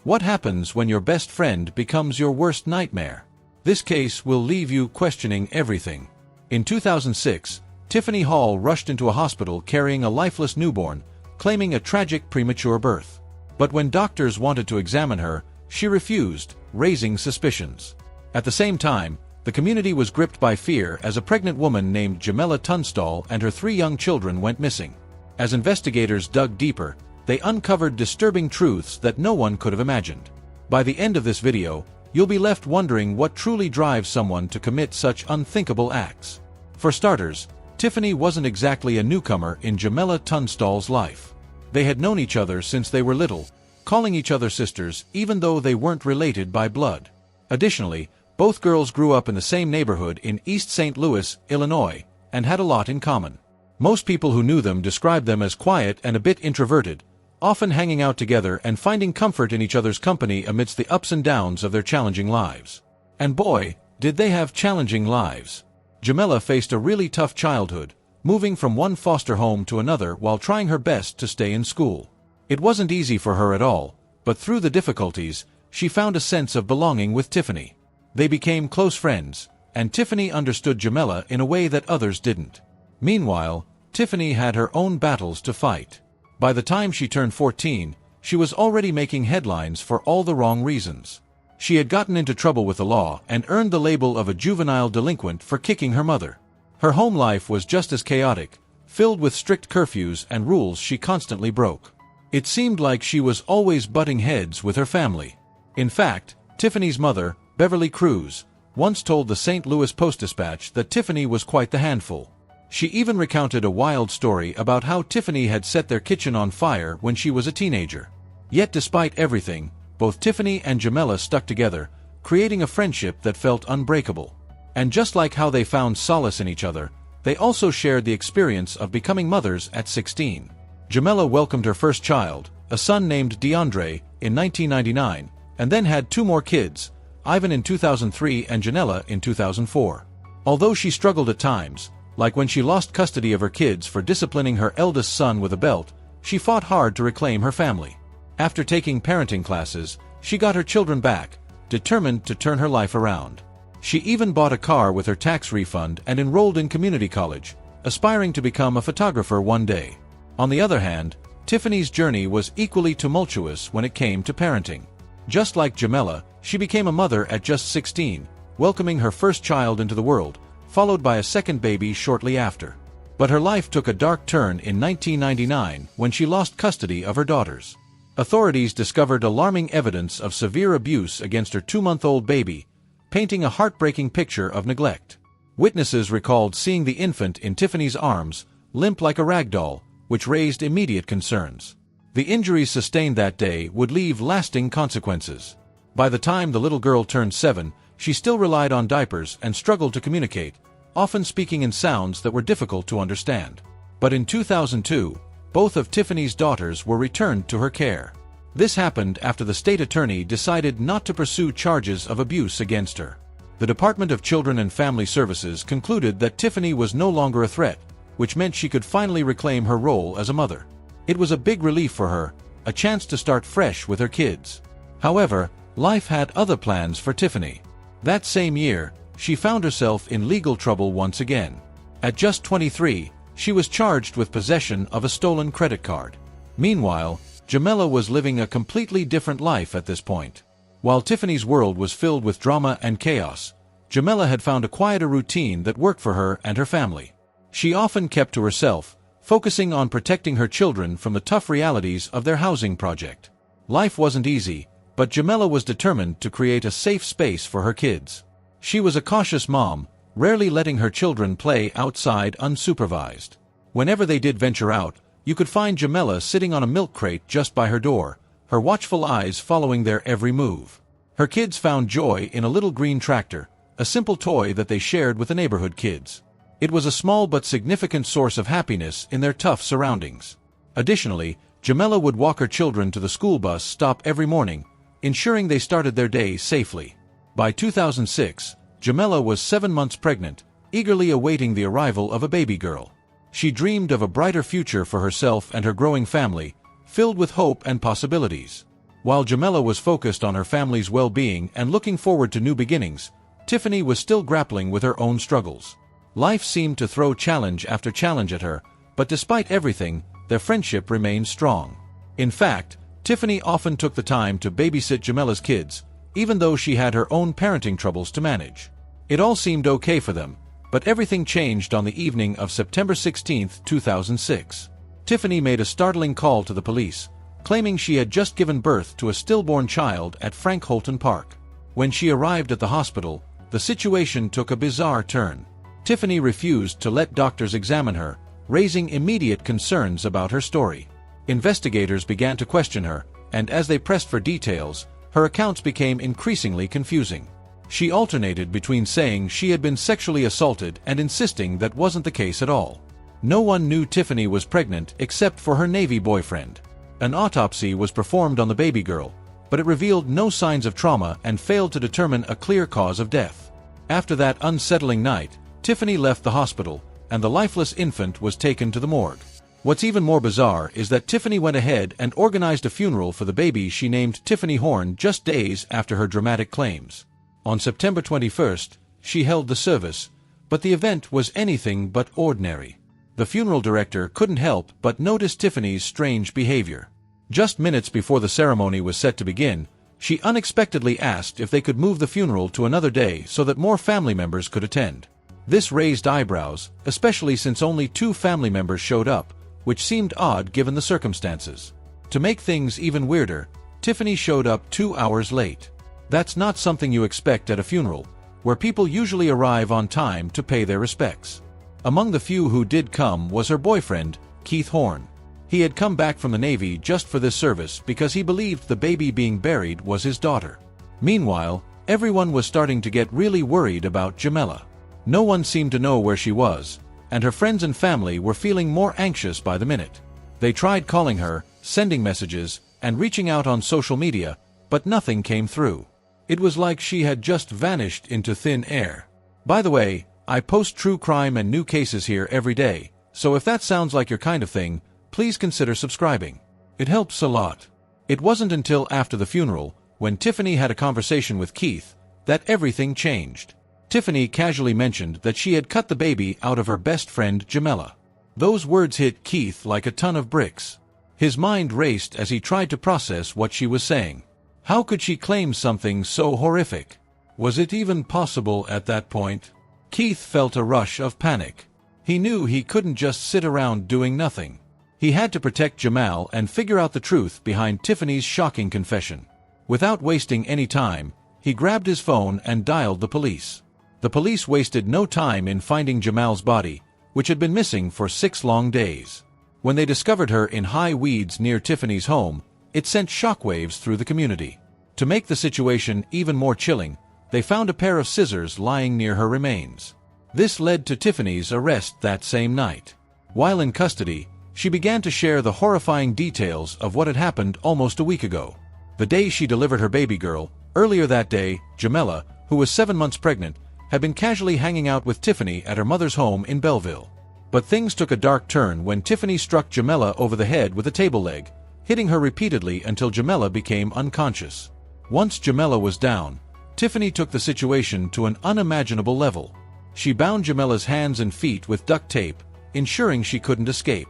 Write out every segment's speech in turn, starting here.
What happens when your best friend becomes your worst nightmare? This case will leave you questioning everything. In 2006, Tiffany Hall rushed into a hospital carrying a lifeless newborn, claiming a tragic premature birth. But when doctors wanted to examine her, she refused, raising suspicions. At the same time, the community was gripped by fear as a pregnant woman named Jamela Tunstall and her 3 young children went missing. As investigators dug deeper, they uncovered disturbing truths that no one could have imagined. By the end of this video, you'll be left wondering what truly drives someone to commit such unthinkable acts. For starters, Tiffany wasn't exactly a newcomer in Jamela Tunstall's life. They had known each other since they were little, calling each other sisters even though they weren't related by blood. Additionally, both girls grew up in the same neighborhood in East St. Louis, Illinois, and had a lot in common. Most people who knew them described them as quiet and a bit introverted, often hanging out together and finding comfort in each other's company amidst the ups and downs of their challenging lives. And boy, did they have challenging lives. Jamela faced a really tough childhood, moving from one foster home to another while trying her best to stay in school. It wasn't easy for her at all, but through the difficulties, she found a sense of belonging with Tiffany. They became close friends, and Tiffany understood Jamela in a way that others didn't. Meanwhile, Tiffany had her own battles to fight. By the time she turned 14, she was already making headlines for all the wrong reasons. She had gotten into trouble with the law and earned the label of a juvenile delinquent for kicking her mother. Her home life was just as chaotic, filled with strict curfews and rules she constantly broke. It seemed like she was always butting heads with her family. In fact, Tiffany's mother, Beverly Cruz, once told the St. Louis Post-Dispatch that Tiffany was quite the handful. She even recounted a wild story about how Tiffany had set their kitchen on fire when she was a teenager. Yet despite everything, both Tiffany and Jamela stuck together, creating a friendship that felt unbreakable. And just like how they found solace in each other, they also shared the experience of becoming mothers at 16. Jamela welcomed her first child, a son named DeAndre, in 1999, and then had 2 more kids, Ivan in 2003 and Janella in 2004. Although she struggled at times, like when she lost custody of her kids for disciplining her eldest son with a belt, she fought hard to reclaim her family. After taking parenting classes, she got her children back, determined to turn her life around. She even bought a car with her tax refund and enrolled in community college, aspiring to become a photographer one day. On the other hand, Tiffany's journey was equally tumultuous when it came to parenting. Just like Jamela, she became a mother at just 16, welcoming her first child into the world, followed by a second baby shortly after. But her life took a dark turn in 1999 when she lost custody of her daughters. Authorities discovered alarming evidence of severe abuse against her 2-month-old baby, painting a heartbreaking picture of neglect. Witnesses recalled seeing the infant in Tiffany's arms, limp like a rag doll, which raised immediate concerns. The injuries sustained that day would leave lasting consequences. By the time the little girl turned 7, she still relied on diapers and struggled to communicate, often speaking in sounds that were difficult to understand. But in 2002, both of Tiffany's daughters were returned to her care. This happened after the state attorney decided not to pursue charges of abuse against her. The Department of Children and Family Services concluded that Tiffany was no longer a threat, which meant she could finally reclaim her role as a mother. It was a big relief for her, a chance to start fresh with her kids. However, life had other plans for Tiffany. That same year, she found herself in legal trouble once again. At just 23, she was charged with possession of a stolen credit card. Meanwhile, Jamela was living a completely different life at this point. While Tiffany's world was filled with drama and chaos, Jamela had found a quieter routine that worked for her and her family. She often kept to herself, focusing on protecting her children from the tough realities of their housing project. Life wasn't easy, but Jamela was determined to create a safe space for her kids. She was a cautious mom, rarely letting her children play outside unsupervised. Whenever they did venture out, you could find Jamela sitting on a milk crate just by her door, her watchful eyes following their every move. Her kids found joy in a little green tractor, a simple toy that they shared with the neighborhood kids. It was a small but significant source of happiness in their tough surroundings. Additionally, Jamela would walk her children to the school bus stop every morning, ensuring they started their day safely. By 2006, Jamela was 7 months pregnant, eagerly awaiting the arrival of a baby girl. She dreamed of a brighter future for herself and her growing family, filled with hope and possibilities. While Jamela was focused on her family's well-being and looking forward to new beginnings, Tiffany was still grappling with her own struggles. Life seemed to throw challenge after challenge at her, but despite everything, their friendship remained strong. In fact, Tiffany often took the time to babysit Jamela's kids, even though she had her own parenting troubles to manage. It all seemed okay for them, but everything changed on the evening of September 16, 2006. Tiffany made a startling call to the police, claiming she had just given birth to a stillborn child at Frank Holton Park. When she arrived at the hospital, the situation took a bizarre turn. Tiffany refused to let doctors examine her, raising immediate concerns about her story. Investigators began to question her, and as they pressed for details, her accounts became increasingly confusing. She alternated between saying she had been sexually assaulted and insisting that wasn't the case at all. No one knew Tiffany was pregnant except for her Navy boyfriend. An autopsy was performed on the baby girl, but it revealed no signs of trauma and failed to determine a clear cause of death. After that unsettling night, Tiffany left the hospital, and the lifeless infant was taken to the morgue. What's even more bizarre is that Tiffany went ahead and organized a funeral for the baby she named Tiffany Horn just days after her dramatic claims. On September 21st, she held the service, but the event was anything but ordinary. The funeral director couldn't help but notice Tiffany's strange behavior. Just minutes before the ceremony was set to begin, she unexpectedly asked if they could move the funeral to another day so that more family members could attend. This raised eyebrows, especially since only 2 family members showed up, which seemed odd given the circumstances. To make things even weirder, Tiffany showed up 2 hours late. That's not something you expect at a funeral, where people usually arrive on time to pay their respects. Among the few who did come was her boyfriend, Keith Horn. He had come back from the Navy just for this service because he believed the baby being buried was his daughter. Meanwhile, everyone was starting to get really worried about Jamela. No one seemed to know where she was, and her friends and family were feeling more anxious by the minute. They tried calling her, sending messages, and reaching out on social media, but nothing came through. It was like she had just vanished into thin air. By the way, I post true crime and new cases here every day, so if that sounds like your kind of thing, please consider subscribing. It helps a lot. It wasn't until after the funeral, when Tiffany had a conversation with Keith, that everything changed. Tiffany casually mentioned that she had cut the baby out of her best friend Jamela. Those words hit Keith like a ton of bricks. His mind raced as he tried to process what she was saying. How could she claim something so horrific? Was it even possible at that point? Keith felt a rush of panic. He knew he couldn't just sit around doing nothing. He had to protect Jamal and figure out the truth behind Tiffany's shocking confession. Without wasting any time, he grabbed his phone and dialed the police. The police wasted no time in finding Jamal's body, which had been missing for 6 long days. When they discovered her in high weeds near Tiffany's home, it sent shockwaves through the community. To make the situation even more chilling, they found a pair of scissors lying near her remains. This led to Tiffany's arrest that same night. While in custody, she began to share the horrifying details of what had happened almost a week ago. The day she delivered her baby girl, earlier that day, Jamela, who was 7 months pregnant, had been casually hanging out with Tiffany at her mother's home in Belleville. But things took a dark turn when Tiffany struck Jamela over the head with a table leg, hitting her repeatedly until Jamela became unconscious. Once Jamela was down, Tiffany took the situation to an unimaginable level. She bound Jamela's hands and feet with duct tape, ensuring she couldn't escape.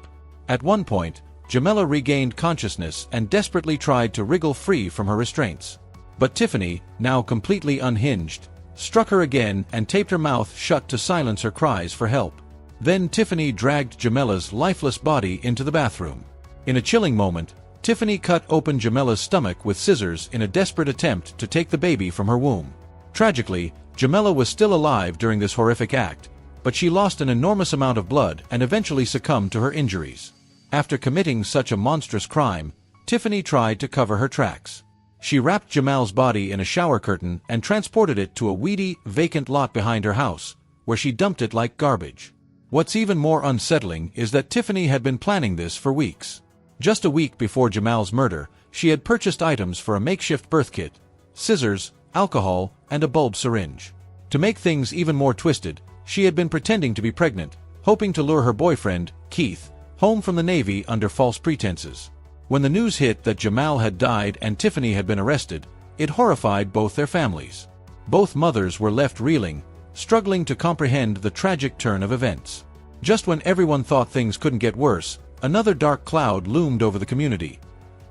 At one point, Jamela regained consciousness and desperately tried to wriggle free from her restraints. But Tiffany, now completely unhinged, struck her again and taped her mouth shut to silence her cries for help. Then Tiffany dragged Jamela's lifeless body into the bathroom. In a chilling moment, Tiffany cut open Jamela's stomach with scissors in a desperate attempt to take the baby from her womb. Tragically, Jamela was still alive during this horrific act, but she lost an enormous amount of blood and eventually succumbed to her injuries. After committing such a monstrous crime, Tiffany tried to cover her tracks. She wrapped Jamal's body in a shower curtain and transported it to a weedy, vacant lot behind her house, where she dumped it like garbage. What's even more unsettling is that Tiffany had been planning this for weeks. Just a week before Jamal's murder, she had purchased items for a makeshift birth kit, scissors, alcohol, and a bulb syringe. To make things even more twisted, she had been pretending to be pregnant, hoping to lure her boyfriend, Keith, home from the Navy under false pretenses. When the news hit that Jamal had died and Tiffany had been arrested, it horrified both their families. Both mothers were left reeling, struggling to comprehend the tragic turn of events. Just when everyone thought things couldn't get worse, another dark cloud loomed over the community.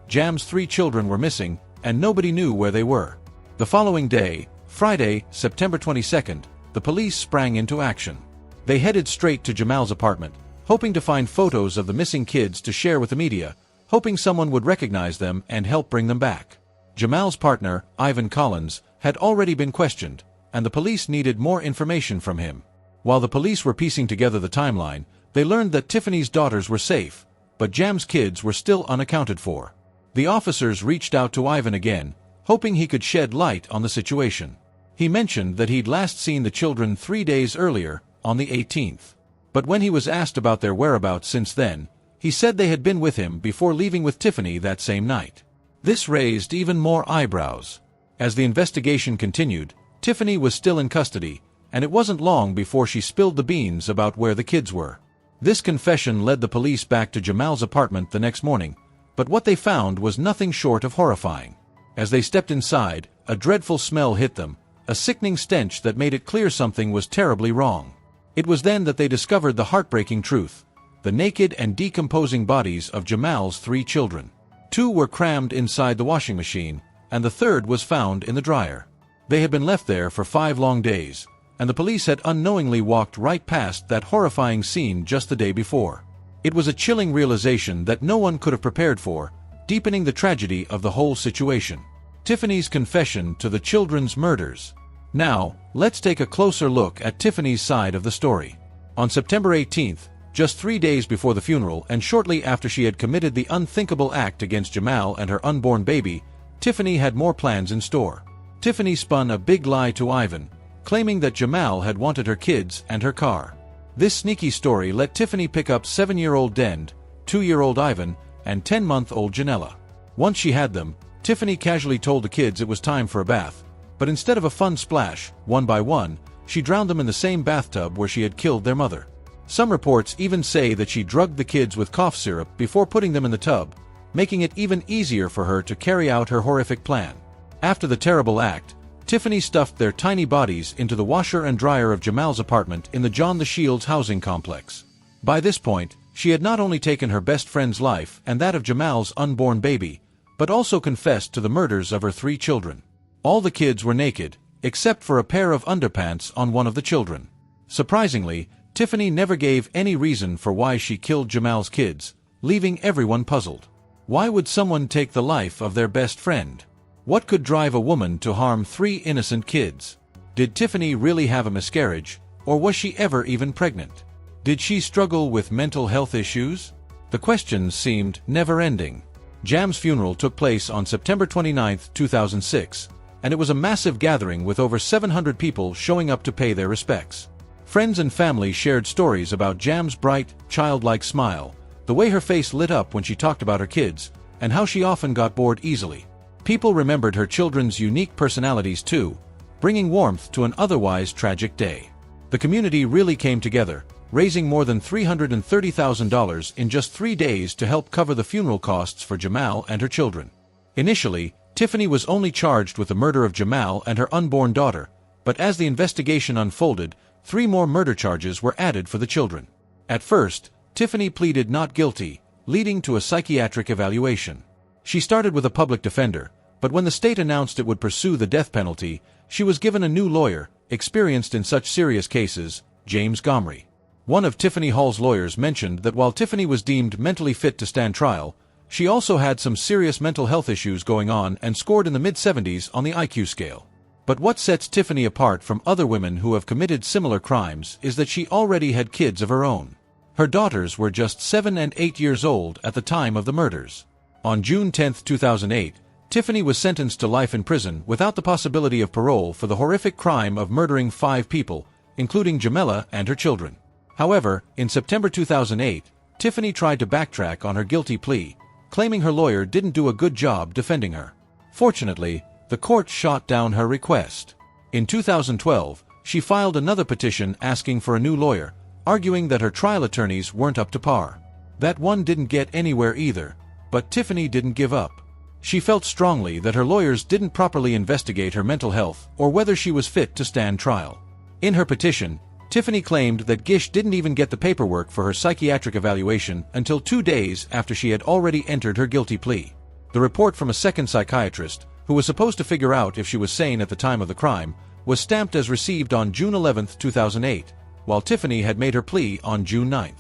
Jam's 3 children were missing, and nobody knew where they were. The following day, Friday, September 22nd, the police sprang into action. They headed straight to Jamal's apartment, hoping to find photos of the missing kids to share with the media, hoping someone would recognize them and help bring them back. Jamal's partner, Ivan Collins, had already been questioned, and the police needed more information from him. While the police were piecing together the timeline, they learned that Tiffany's daughters were safe, but Jam's kids were still unaccounted for. The officers reached out to Ivan again, hoping he could shed light on the situation. He mentioned that he'd last seen the children 3 days earlier, on the 18th. But when he was asked about their whereabouts since then, he said they had been with him before leaving with Tiffany that same night. This raised even more eyebrows. As the investigation continued, Tiffany was still in custody, and it wasn't long before she spilled the beans about where the kids were. This confession led the police back to Jamal's apartment the next morning, but what they found was nothing short of horrifying. As they stepped inside, a dreadful smell hit them, a sickening stench that made it clear something was terribly wrong. It was then that they discovered the heartbreaking truth: the naked and decomposing bodies of Jamal's 3 children. 2 were crammed inside the washing machine, and the 3rd was found in the dryer. They had been left there for 5 long days, and the police had unknowingly walked right past that horrifying scene just the day before. It was a chilling realization that no one could have prepared for, deepening the tragedy of the whole situation. Tiffany's confession to the children's murders. Now, let's take a closer look at Tiffany's side of the story. On September 18th, just 3 days before the funeral and shortly after she had committed the unthinkable act against Jamal and her unborn baby, Tiffany had more plans in store. Tiffany spun a big lie to Ivan, claiming that Jamal had wanted her kids and her car. This sneaky story let Tiffany pick up 7-year-old Dend, 2-year-old Ivan, and 10-month-old Janella. Once she had them, Tiffany casually told the kids it was time for a bath, but instead of a fun splash, one by one, she drowned them in the same bathtub where she had killed their mother. Some reports even say that she drugged the kids with cough syrup before putting them in the tub, making it even easier for her to carry out her horrific plan. After the terrible act, Tiffany stuffed their tiny bodies into the washer and dryer of Jamal's apartment in the John the Shields housing complex. By this point, she had not only taken her best friend's life and that of Jamal's unborn baby, but also confessed to the murders of her 3 children. All the kids were naked, except for a pair of underpants on one of the children. Surprisingly, Tiffany never gave any reason for why she killed Jamal's kids, leaving everyone puzzled. Why would someone take the life of their best friend? What could drive a woman to harm 3 innocent kids? Did Tiffany really have a miscarriage, or was she ever even pregnant? Did she struggle with mental health issues? The questions seemed never-ending. Jam's funeral took place on September 29, 2006, and it was a massive gathering with over 700 people showing up to pay their respects. Friends and family shared stories about Jam's bright, childlike smile, the way her face lit up when she talked about her kids, and how she often got bored easily. People remembered her children's unique personalities too, bringing warmth to an otherwise tragic day. The community really came together, raising more than $330,000 in just 3 days to help cover the funeral costs for Jamal and her children. Initially, Tiffany was only charged with the murder of Jamal and her unborn daughter, but as the investigation unfolded, 3 more murder charges were added for the children. At first, Tiffany pleaded not guilty, leading to a psychiatric evaluation. She started with a public defender, but when the state announced it would pursue the death penalty, she was given a new lawyer, experienced in such serious cases, James Gomry. One of Tiffany Hall's lawyers mentioned that while Tiffany was deemed mentally fit to stand trial, she also had some serious mental health issues going on and scored in the mid-70s on the IQ scale. But what sets Tiffany apart from other women who have committed similar crimes is that she already had kids of her own. Her daughters were just 7 and 8 years old at the time of the murders. On June 10, 2008, Tiffany was sentenced to life in prison without the possibility of parole for the horrific crime of murdering 5 people, including Jamela and her children. However, in September 2008, Tiffany tried to backtrack on her guilty plea, claiming her lawyer didn't do a good job defending her. Fortunately, the court shot down her request. In 2012, she filed another petition asking for a new lawyer, arguing that her trial attorneys weren't up to par. That one didn't get anywhere either, But Tiffany didn't give up. She felt strongly that her lawyers didn't properly investigate her mental health or whether she was fit to stand trial. In her petition, Tiffany claimed that Gish didn't even get the paperwork for her psychiatric evaluation until 2 days after she had already entered her guilty plea. The report from a second psychiatrist, who was supposed to figure out if she was sane at the time of the crime, was stamped as received on June 11, 2008, while Tiffany had made her plea on June 9.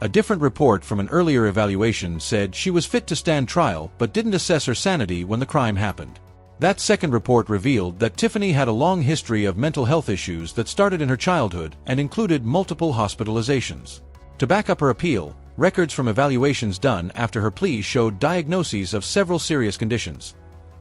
A different report from an earlier evaluation said she was fit to stand trial but didn't assess her sanity when the crime happened. That second report revealed that Tiffany had a long history of mental health issues that started in her childhood and included multiple hospitalizations. To back up her appeal, records from evaluations done after her plea showed diagnoses of several serious conditions: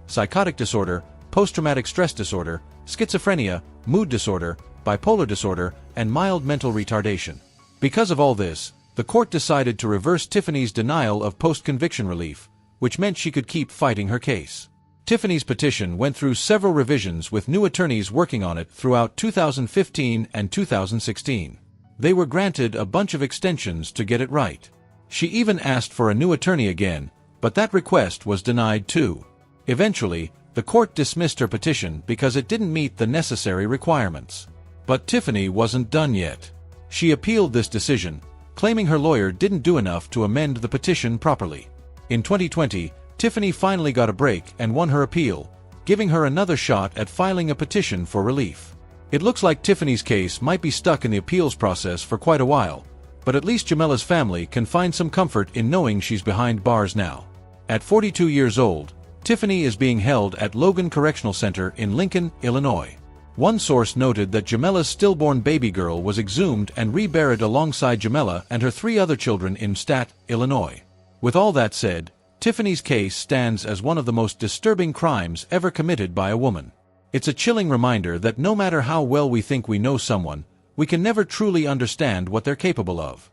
psychotic disorder, post-traumatic stress disorder, schizophrenia, mood disorder, bipolar disorder, and mild mental retardation. Because of all this, the court decided to reverse Tiffany's denial of post-conviction relief, which meant she could keep fighting her case. Tiffany's petition went through several revisions with new attorneys working on it throughout 2015 and 2016. They were granted a bunch of extensions to get it right. She even asked for a new attorney again, but that request was denied too. Eventually, the court dismissed her petition because it didn't meet the necessary requirements. But Tiffany wasn't done yet. She appealed this decision, claiming her lawyer didn't do enough to amend the petition properly. In 2020, Tiffany finally got a break and won her appeal, giving her another shot at filing a petition for relief. It looks like Tiffany's case might be stuck in the appeals process for quite a while, but at least Jamela's family can find some comfort in knowing she's behind bars now. At 42 years old, Tiffany is being held at Logan Correctional Center in Lincoln, Illinois. One source noted that Jamela's stillborn baby girl was exhumed and reburied alongside Jamela and her 3 other children in Stat, Illinois. With all that said, Tiffany's case stands as one of the most disturbing crimes ever committed by a woman. It's a chilling reminder that no matter how well we think we know someone, we can never truly understand what they're capable of.